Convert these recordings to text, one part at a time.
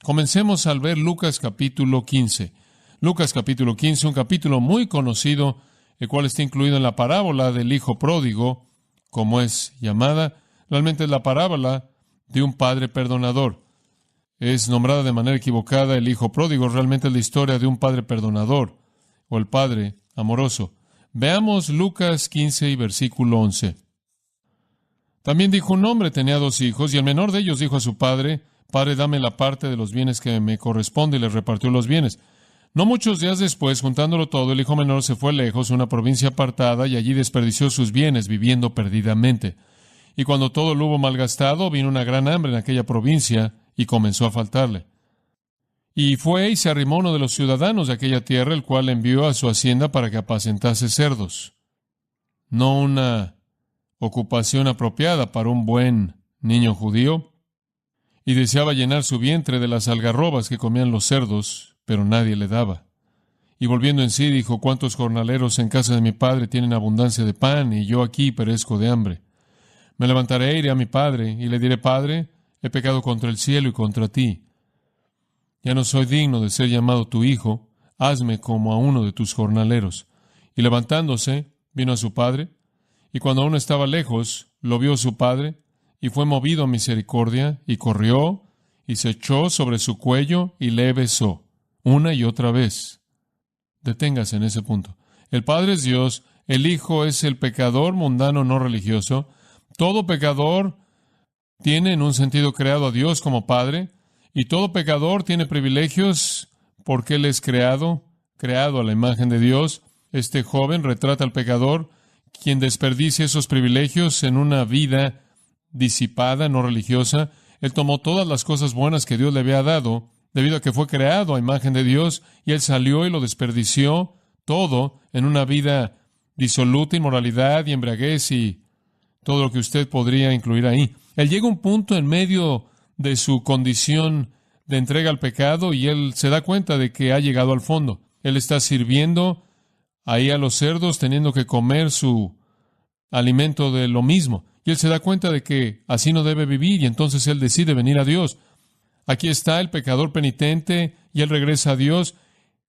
Comencemos al ver Lucas capítulo 15. Lucas capítulo 15, un capítulo muy conocido, el cual está incluido en la parábola del Hijo Pródigo, como es llamada. Realmente es la parábola de un padre perdonador. Es nombrada de manera equivocada el Hijo Pródigo. Realmente es la historia de un padre perdonador, o el padre amoroso. Veamos Lucas 15 y versículo 11. También dijo un hombre, tenía 2 hijos, y el menor de ellos dijo a su padre: Padre, dame la parte de los bienes que me corresponde, y les repartió los bienes. No muchos días después, juntándolo todo, el hijo menor se fue lejos, a una provincia apartada, y allí desperdició sus bienes, viviendo perdidamente. Y cuando todo lo hubo malgastado, vino una gran hambre en aquella provincia, y comenzó a faltarle. Y fue y se arrimó uno de los ciudadanos de aquella tierra, el cual envió a su hacienda para que apacentase cerdos. No una ocupación apropiada para un buen niño judío. Y deseaba llenar su vientre de las algarrobas que comían los cerdos, pero nadie le daba. Y volviendo en sí, dijo: ¿Cuántos jornaleros en casa de mi padre tienen abundancia de pan, y yo aquí perezco de hambre? Me levantaré e iré a mi padre, y le diré: Padre, he pecado contra el cielo y contra ti. Ya no soy digno de ser llamado tu hijo, hazme como a uno de tus jornaleros. Y levantándose, vino a su padre, y cuando aún estaba lejos, lo vio su padre, y fue movido a misericordia, y corrió, y se echó sobre su cuello, y le besó, una y otra vez. Deténgase en ese punto. El Padre es Dios, el Hijo es el pecador mundano no religioso. Todo pecador tiene en un sentido creado a Dios como Padre, y todo pecador tiene privilegios porque Él es creado a la imagen de Dios. Este joven retrata al pecador, quien desperdicia esos privilegios en una vida disipada, no religiosa. Él tomó todas las cosas buenas que Dios le había dado, debido a que fue creado a imagen de Dios, y él salió y lo desperdició todo en una vida disoluta, inmoralidad y embriaguez y todo lo que usted podría incluir ahí. Él llega a un punto en medio de su condición de entrega al pecado, y él se da cuenta de que ha llegado al fondo. Él está sirviendo ahí a los cerdos, teniendo que comer su alimento de lo mismo. Y él se da cuenta de que así no debe vivir, y entonces él decide venir a Dios. Aquí está el pecador penitente, y él regresa a Dios,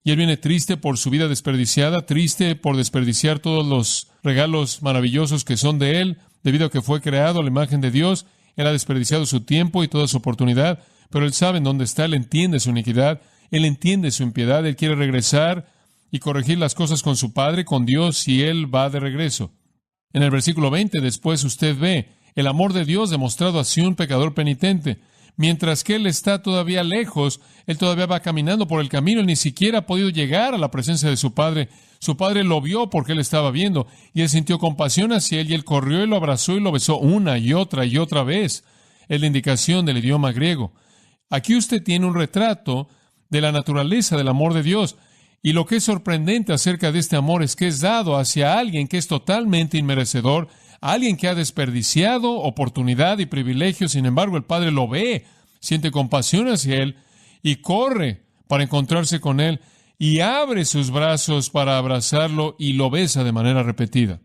y él viene triste por su vida desperdiciada, triste por desperdiciar todos los regalos maravillosos que son de él, debido a que fue creado a la imagen de Dios. Él ha desperdiciado su tiempo y toda su oportunidad, pero él sabe en dónde está, él entiende su iniquidad, él entiende su impiedad, él quiere regresar y corregir las cosas con su Padre, con Dios, y él va de regreso. En el versículo 20, después usted ve el amor de Dios demostrado hacia un pecador penitente. Mientras que él está todavía lejos, él todavía va caminando por el camino, él ni siquiera ha podido llegar a la presencia de su padre. Su padre lo vio porque él estaba viendo, y él sintió compasión hacia él, y él corrió y lo abrazó y lo besó una y otra vez. Es la indicación del idioma griego. Aquí usted tiene un retrato de la naturaleza del amor de Dios. Y lo que es sorprendente acerca de este amor es que es dado hacia alguien que es totalmente inmerecedor, alguien que ha desperdiciado oportunidad y privilegio. Sin embargo, el Padre lo ve, siente compasión hacia él y corre para encontrarse con él y abre sus brazos para abrazarlo y lo besa de manera repetida.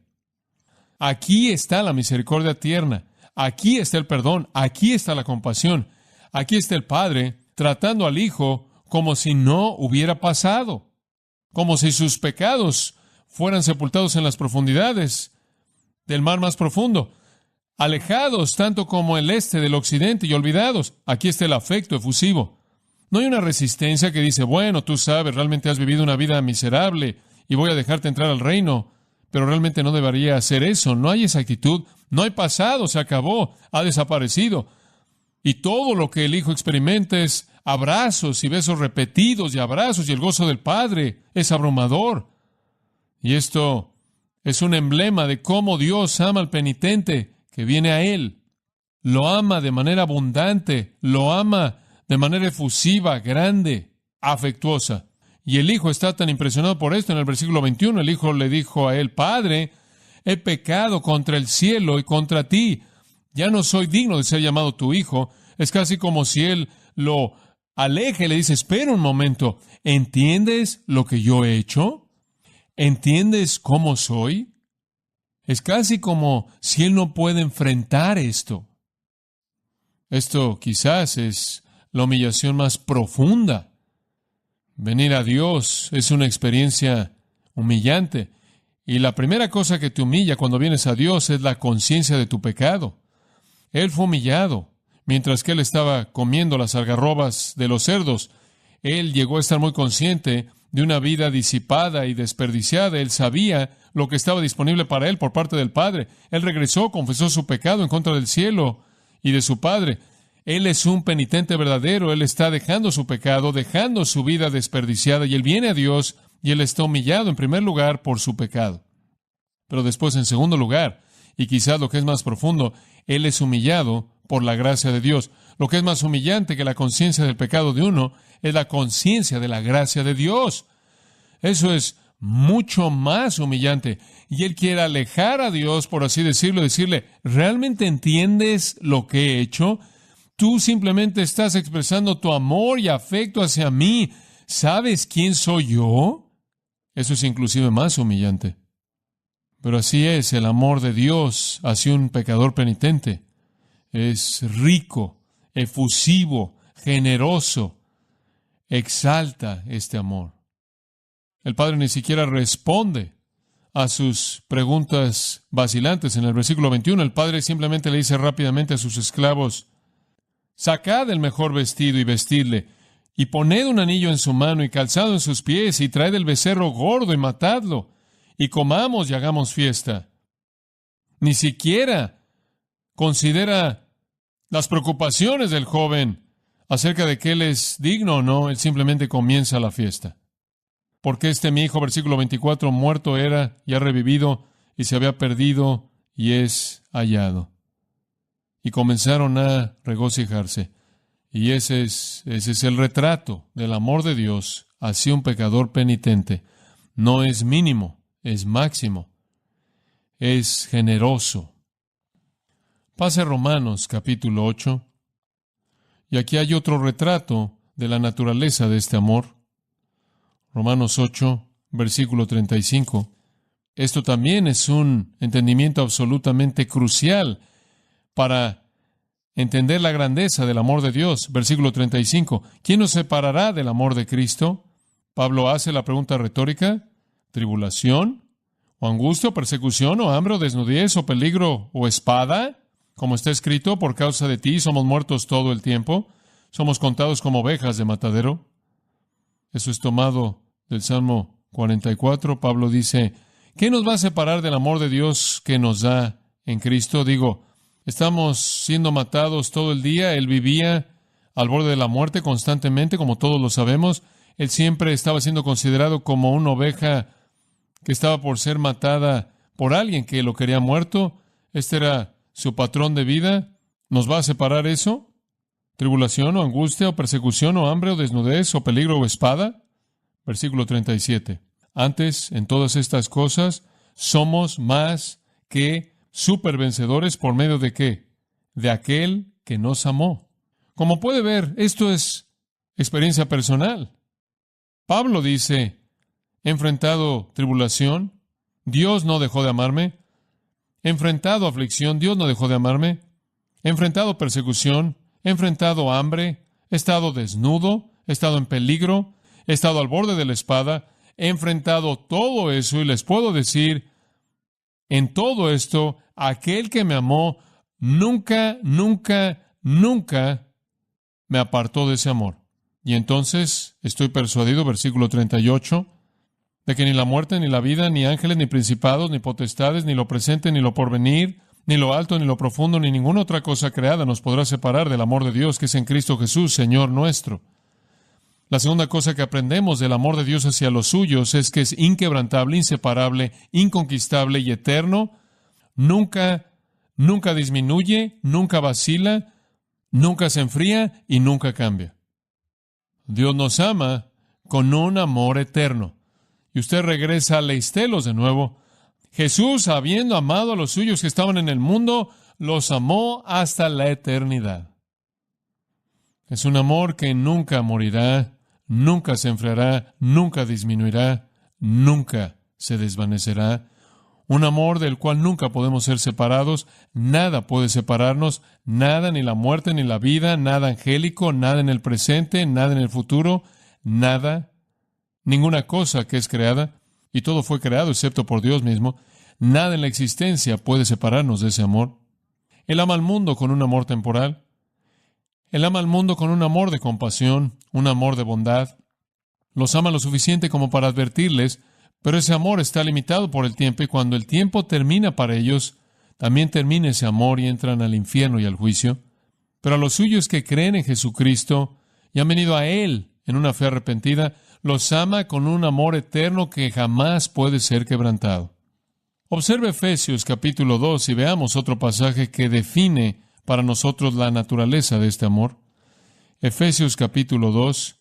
Aquí está la misericordia tierna, aquí está el perdón, aquí está la compasión, aquí está el Padre tratando al Hijo como si no hubiera pasado, como si sus pecados fueran sepultados en las profundidades del mar más profundo, alejados tanto como el este del occidente y olvidados. Aquí está el afecto efusivo. No hay una resistencia que dice: bueno, tú sabes, realmente has vivido una vida miserable y voy a dejarte entrar al reino, pero realmente no debería hacer eso. No hay esa actitud, no hay pasado, se acabó, ha desaparecido. Y todo lo que el Hijo experimenta es abrazos y besos repetidos y abrazos, y el gozo del Padre es abrumador. Y esto es un emblema de cómo Dios ama al penitente que viene a Él. Lo ama de manera abundante, lo ama de manera efusiva, grande, afectuosa. Y el Hijo está tan impresionado por esto. En el versículo 21, el Hijo le dijo a él: Padre, he pecado contra el cielo y contra ti. Ya no soy digno de ser llamado tu hijo. Es casi como si él lo aleja y le dice: espera un momento, ¿entiendes lo que yo he hecho? ¿Entiendes cómo soy? Es casi como si él no puede enfrentar esto. Esto quizás es la humillación más profunda. Venir a Dios es una experiencia humillante. Y la primera cosa que te humilla cuando vienes a Dios es la conciencia de tu pecado. Él fue humillado. Mientras que él estaba comiendo las algarrobas de los cerdos, él llegó a estar muy consciente de una vida disipada y desperdiciada. Él sabía lo que estaba disponible para él por parte del Padre. Él regresó, confesó su pecado en contra del cielo y de su Padre. Él es un penitente verdadero. Él está dejando su pecado, dejando su vida desperdiciada, y él viene a Dios y él está humillado en primer lugar por su pecado. Pero después, en segundo lugar, y quizás lo que es más profundo, él es humillado por la gracia de Dios. Lo que es más humillante que la conciencia del pecado de uno es la conciencia de la gracia de Dios. Eso es mucho más humillante. Y él quiere alejar a Dios, por así decirlo, decirle, ¿realmente entiendes lo que he hecho? Tú simplemente estás expresando tu amor y afecto hacia mí. ¿Sabes quién soy yo? Eso es inclusive más humillante. Pero así es el amor de Dios hacia un pecador penitente. Es rico, efusivo, generoso. Exalta este amor. El Padre ni siquiera responde a sus preguntas vacilantes. En el versículo 21, el Padre simplemente le dice rápidamente a sus esclavos, sacad el mejor vestido y vestidle, y poned un anillo en su mano y calzado en sus pies, y traed el becerro gordo y matadlo, y comamos y hagamos fiesta. Ni siquiera considera las preocupaciones del joven acerca de que él es digno o no. Él simplemente comienza la fiesta. Porque mi hijo, versículo 24, muerto era y ha revivido, y se había perdido y es hallado. Y comenzaron a regocijarse. Y ese es el retrato del amor de Dios hacia un pecador penitente. No es mínimo, es máximo. Es generoso. Pase a Romanos capítulo 8. Y aquí hay otro retrato de la naturaleza de este amor. Romanos 8, versículo 35. Esto también es un entendimiento absolutamente crucial para entender la grandeza del amor de Dios. Versículo 35. ¿Quién nos separará del amor de Cristo? Pablo hace la pregunta retórica. ¿Tribulación? ¿O angustia? ¿O persecución? ¿O hambre? ¿O desnudez? ¿O peligro? ¿O espada? Como está escrito, por causa de ti somos muertos todo el tiempo. Somos contados como ovejas de matadero. Eso es tomado del Salmo 44. Pablo dice, ¿qué nos va a separar del amor de Dios que nos da en Cristo? Digo, estamos siendo matados todo el día. Él vivía al borde de la muerte constantemente, como todos lo sabemos. Él siempre estaba siendo considerado como una oveja que estaba por ser matada por alguien que lo quería muerto. Este era su patrón de vida. ¿Nos va a separar eso? ¿Tribulación o angustia o persecución o hambre o desnudez o peligro o espada? Versículo 37. Antes, en todas estas cosas, somos más que supervencedores por medio de ¿qué? De aquel que nos amó. Como puede ver, esto es experiencia personal. Pablo dice, he enfrentado tribulación, Dios no dejó de amarme. He enfrentado aflicción, Dios no dejó de amarme. He enfrentado persecución, he enfrentado hambre, he estado desnudo, he estado en peligro, he estado al borde de la espada, he enfrentado todo eso y les puedo decir, en todo esto, aquel que me amó nunca, nunca, nunca me apartó de ese amor. Y entonces estoy persuadido, versículo 38, de que ni la muerte, ni la vida, ni ángeles, ni principados, ni potestades, ni lo presente, ni lo porvenir, ni lo alto, ni lo profundo, ni ninguna otra cosa creada nos podrá separar del amor de Dios que es en Cristo Jesús, Señor nuestro. La segunda cosa que aprendemos del amor de Dios hacia los suyos es que es inquebrantable, inseparable, inconquistable y eterno. Nunca disminuye, nunca vacila, nunca se enfría y nunca cambia. Dios nos ama con un amor eterno. Y usted regresa a Leistelos de nuevo. Jesús, habiendo amado a los suyos que estaban en el mundo, los amó hasta la eternidad. Es un amor que nunca morirá, nunca se enfriará, nunca disminuirá, nunca se desvanecerá. un amor del cual nunca podemos ser separados. Nada puede separarnos, nada, ni la muerte, ni la vida, nada angélico, nada en el presente, nada en el futuro, nada, ninguna cosa que es creada, y todo fue creado excepto por Dios mismo. Nada en la existencia puede separarnos de ese amor. Él ama al mundo con un amor temporal. Él ama al mundo con un amor de compasión, un amor de bondad. Los ama lo suficiente como para advertirles, pero ese amor está limitado por el tiempo, y cuando el tiempo termina para ellos, también termina ese amor y entran al infierno y al juicio. Pero a los suyos que creen en Jesucristo y han venido a Él en una fe arrepentida, los ama con un amor eterno que jamás puede ser quebrantado. Observe Efesios capítulo 2 y veamos otro pasaje que define para nosotros la naturaleza de este amor. Efesios capítulo 2.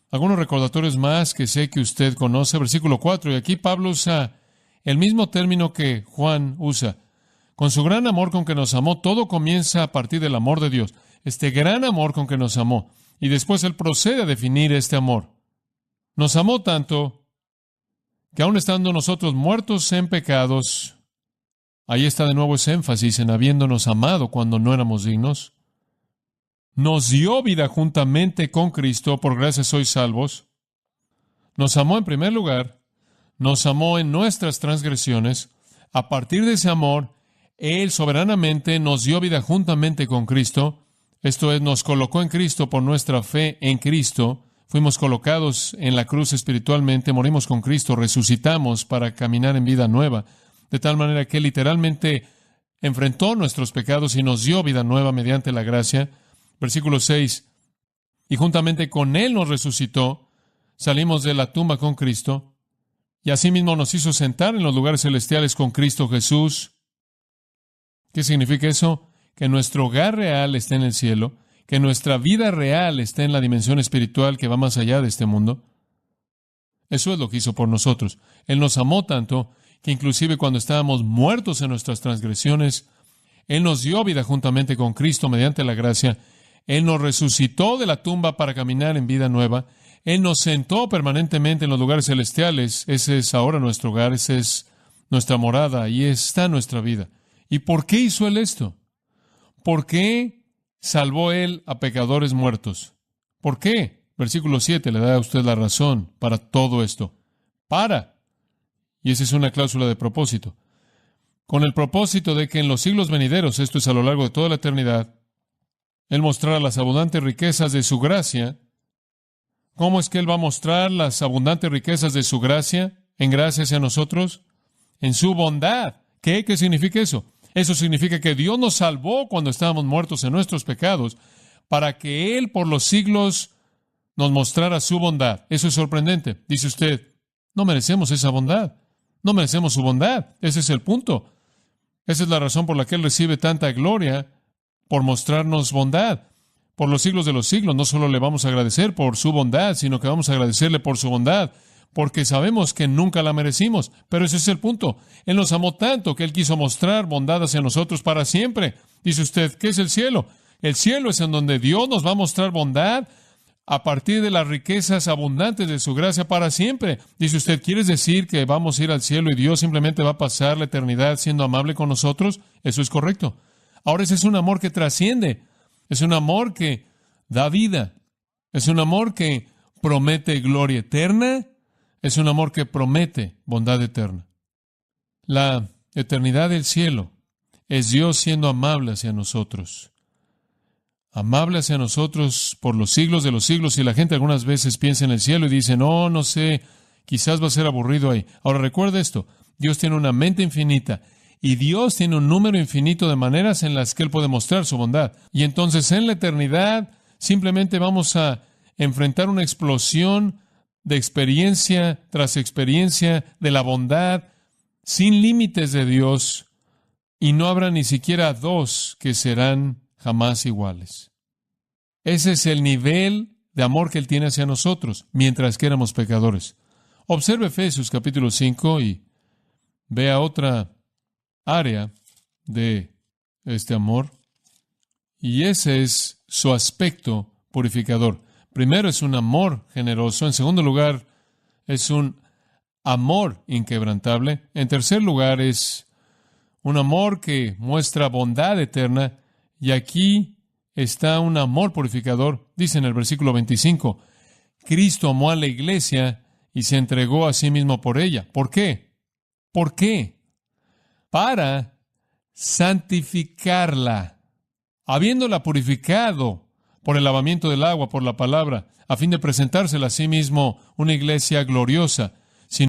Algunos recordatorios más que sé que usted conoce. Versículo 4. Y aquí Pablo usa el mismo término que Juan usa. Con su gran amor con que nos amó, todo comienza a partir del amor de Dios. Este gran amor con que nos amó. Y después él procede a definir este amor. Nos amó tanto que aun estando nosotros muertos en pecados, ahí está de nuevo ese énfasis en habiéndonos amado cuando no éramos dignos, nos dio vida juntamente con Cristo, por gracia sois salvos. Nos amó en primer lugar, nos amó en nuestras transgresiones. A partir de ese amor, Él soberanamente nos dio vida juntamente con Cristo. Esto es, nos colocó en Cristo por nuestra fe en Cristo. Fuimos colocados en la cruz espiritualmente, morimos con Cristo, resucitamos para caminar en vida nueva, de tal manera que Él literalmente enfrentó nuestros pecados y nos dio vida nueva mediante la gracia. Versículo 6, y juntamente con Él nos resucitó, salimos de la tumba con Cristo, y asimismo nos hizo sentar en los lugares celestiales con Cristo Jesús. ¿Qué significa eso? Que nuestro hogar real está en el cielo, que nuestra vida real está en la dimensión espiritual que va más allá de este mundo. Eso es lo que hizo por nosotros. Él nos amó tanto que inclusive cuando estábamos muertos en nuestras transgresiones, Él nos dio vida juntamente con Cristo mediante la gracia. Él nos resucitó de la tumba para caminar en vida nueva. Él nos sentó permanentemente en los lugares celestiales. Ese es ahora nuestro hogar, esa es nuestra morada, y está nuestra vida. ¿Y por qué hizo Él esto? ¿Por qué salvó Él a pecadores muertos? ¿Por qué? Versículo 7 le da a usted la razón para todo esto. Y esa es una cláusula de propósito. Con el propósito de que en los siglos venideros, esto es a lo largo de toda la eternidad, Él mostrará las abundantes riquezas de su gracia. ¿Cómo es que Él va a mostrar las abundantes riquezas de su gracia en gracia hacia nosotros? En su bondad. ¿Qué significa eso? Eso significa que Dios nos salvó cuando estábamos muertos en nuestros pecados, para que Él por los siglos nos mostrara su bondad. Eso es sorprendente. Dice usted, no merecemos esa bondad. No merecemos su bondad. Ese es el punto. Esa es la razón por la que Él recibe tanta gloria, por mostrarnos bondad. Por los siglos de los siglos, no solo le vamos a agradecer por su bondad, sino que vamos a agradecerle por su bondad, porque sabemos que nunca la merecimos. Pero ese es el punto. Él nos amó tanto que Él quiso mostrar bondad hacia nosotros para siempre. Dice usted, ¿qué es el cielo? El cielo es en donde Dios nos va a mostrar bondad a partir de las riquezas abundantes de su gracia para siempre. Dice usted, ¿quieres decir que vamos a ir al cielo y Dios simplemente va a pasar la eternidad siendo amable con nosotros? Eso es correcto. Ahora ese es un amor que trasciende. Es un amor que da vida. Es un amor que promete gloria eterna. Es un amor que promete bondad eterna. La eternidad del cielo es Dios siendo amable hacia nosotros. Amable hacia nosotros por los siglos de los siglos. Y la gente algunas veces piensa en el cielo y dice, no sé, quizás va a ser aburrido ahí. Ahora recuerda esto, Dios tiene una mente infinita y Dios tiene un número infinito de maneras en las que Él puede mostrar su bondad. Y entonces en la eternidad simplemente vamos a enfrentar una explosión de experiencia tras experiencia de la bondad sin límites de Dios, y no habrá ni siquiera dos que serán jamás iguales. Ese es el nivel de amor que Él tiene hacia nosotros, mientras que éramos pecadores. Observe Efesios capítulo 5 y vea otra área de este amor, y ese es su aspecto purificador. Primero es un amor generoso, en segundo lugar es un amor inquebrantable. En tercer lugar, es un amor que muestra bondad eterna. Y aquí está un amor purificador. Dice en el versículo 25, Cristo amó a la iglesia y se entregó a sí mismo por ella. ¿Por qué? ¿Por qué? Para santificarla, habiéndola purificado por el lavamiento del agua, por la palabra, a fin de presentársela a sí mismo una iglesia gloriosa,